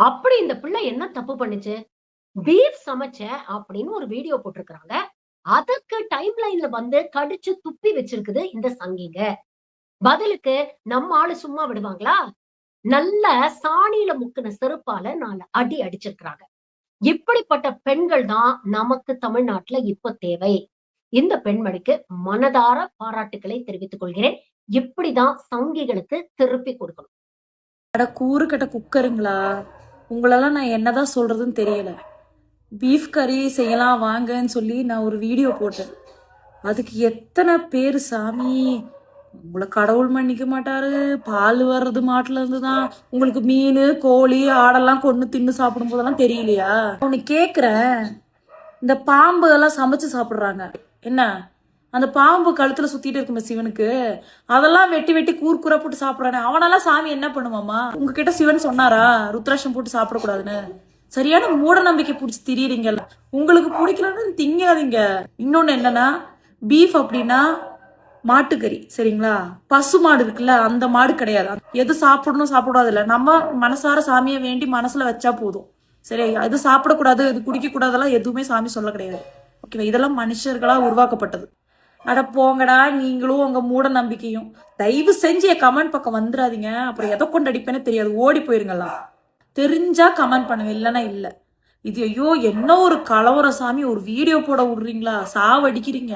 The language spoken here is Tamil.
அப்படி இந்த பிள்ளை என்ன தப்பு பண்ணுச்சு? பீஃப் சமைச்சேன் அப்படின்னு ஒரு வீடியோ போட்டிருக்காங்க. அதுக்கு டைம் லைன்ல வந்து கடிச்சு துப்பி வச்சிருக்குது இந்த சங்கிங்க. பதிலுக்கு நம்ம ஆளு சும்மா விடுவாங்களா? நல்ல சாணியில முக்குன செருப்பால 4 அடி அடிச்சிருக்கிறாங்க. இப்படிப்பட்ட பெண்கள் தான் நமக்கு தமிழ்நாட்டுல இப்ப தேவை. இந்த பெண்மணிக்கு மனதார பாராட்டுக்களை தெரிவித்துக் கொள்கிறேன். இப்படிதான் சங்கிகளுக்கு திருப்பி கொடுக்கணும். அட கூறு கட்ட குக்கருங்களா, உங்களெல்லாம் நான் என்னதான் சொல்றதுன்னு தெரியல. பீஃப் கறி செய்யலாம் வாங்கன்னு சொல்லி நான் ஒரு வீடியோ போட்டேன். அதுக்கு எத்தனை பேர் சாமி, உங்களை கடவுள் மன்னிக்க மாட்டாரு, பால் வர்றது மாட்டுல இருந்துதான், உங்களுக்கு மீன் கோழி ஆடெல்லாம் கொண்டு தின்னு சாப்பிடும் போதெல்லாம் தெரியலையா? உன்னை கேக்குறேன், இந்த பாம்பு எல்லாம் சமைச்சு சாப்பிடுறாங்க என்ன, அந்த பாம்பு கழுத்துல சுத்திட்டு இருக்குமே சிவனுக்கு, அதெல்லாம் வெட்டி வெட்டி கூர்க்குறா போட்டு சாப்பிடுறானே, அவனெல்லாம் சாமி என்ன பண்ணுவாமா? உங்ககிட்ட சிவன் சொன்னாரா ருத்ராட்சம் போட்டு சாப்பிடக்கூடாதுன்னு? சரியான மூட நம்பிக்கை பிடிச்சி திரியுறீங்கல்ல. உங்களுக்கு பிடிக்கலன்னு திங்காதீங்க. இன்னொன்னு என்னன்னா, பீஃப் அப்படின்னா மாட்டுக்கறி சரிங்களா, பசு மாடு இருக்குல்ல அந்த மாடு கிடையாது. எது சாப்பிடணும் சாப்பிடாது இல்ல, நம்ம மனசார சாமியை வேண்டி மனசுல வச்சா போதும். சரி, இது சாப்பிடக்கூடாது இது குடிக்க கூடாதெல்லாம் எதுவுமே சாமி சொல்ல கிடையாது. ஓகேவா? இதெல்லாம் மனுஷர்களா உருவாக்கப்பட்டது. அட போங்கடா நீங்களும் உங்க மூட நம்பிக்கையும். தயவு செஞ்சு என் கமெண்ட் பக்கம் வந்துடாதீங்க, அப்புறம் எதை கொண்டு அடிப்பேன்னு தெரியாது, ஓடி போயிருங்களா. தெரிஞ்சா கமெண்ட் பண்ணுங்க, இல்லைன்னா இல்ல. இது ஐயோ என்ன ஒரு கலவர சாமி, ஒரு வீடியோ போட விடுறீங்களா, சாவடிக்கிறீங்க.